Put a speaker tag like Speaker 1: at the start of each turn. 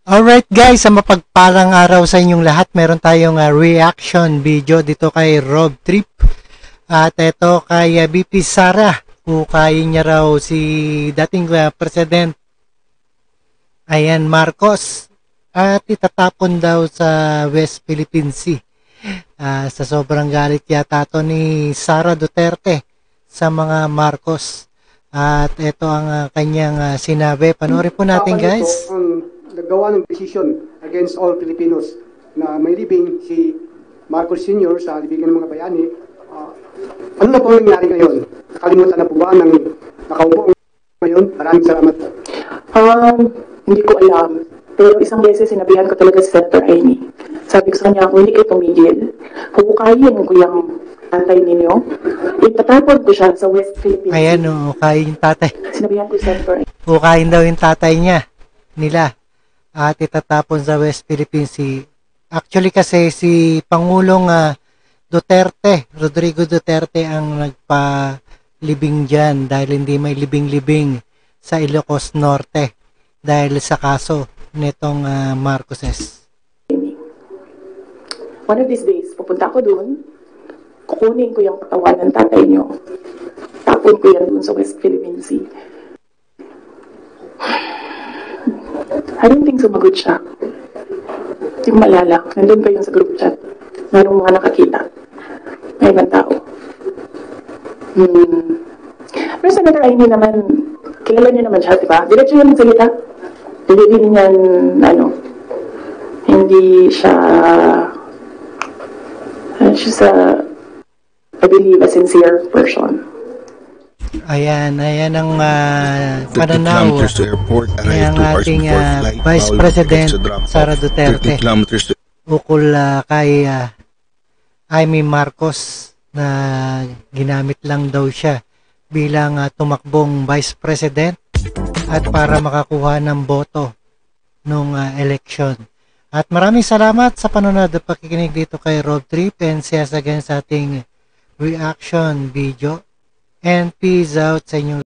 Speaker 1: Alright guys, sa mapagpalang araw sa inyong lahat, meron tayong reaction video dito kay Rob Trip. At ito kay BP Sara, hukayin niya raw si dating President Marcos at itatapon daw sa West Philippine Sea. Sa sobrang galit yata to ni Sara Duterte sa mga Marcos. At ito ang kanyang sinabi. Panoorin po natin guys.
Speaker 2: Naggawa ng decision against all Filipinos na may libing si Marcos Sr. sa libigan ng mga bayani. Ano na po nangyari ngayon? Nakalimutan na po ba ng nakaupo ngayon? Maraming salamat.
Speaker 3: Hindi ko alam. Pero isang beses sinabihan ko talaga si Senator Amy. Sabi ko sa kanya, kung hindi kayo tumigil, hukayin ko yung tatay ninyo. Itatapon ko siya sa West Philippines.
Speaker 1: Ayan, hukayin yung tatay.
Speaker 3: Sinabihan ko si Senator Amy.
Speaker 1: Hukayin daw yung tatay nila. At itatapon sa West Philippine Sea. Actually kasi si Pangulong Duterte, Rodrigo Duterte ang nagpalibing dyan dahil hindi may libing-libing sa Ilocos Norte dahil sa kaso nitong Marcoses.
Speaker 3: One of these days, pupunta ako dun, kukunin ko yung katawan ng tatay nyo, tapon ko yan dun sa West Philippine Sea. I don't think sumagot siya. Yung malala, nandun pa yun sa group chat. Merong mga nakakita. May ibang tao. Pero Senator Amy naman, kilala niyo naman siya, diba? Diretso yung salita. Hindi niyan, hindi siya, she's I believe, a sincere person.
Speaker 1: Ayan ang pananaw ng ating Vice President Sara Duterte ukol kay Amy Marcos na ginamit lang daw siya bilang tumakbong Vice President at para makakuha ng boto nung election. At maraming salamat sa panonood at pakikinig dito kay Rob Trip, and see us again sa ating reaction video. And peace out sa inyo.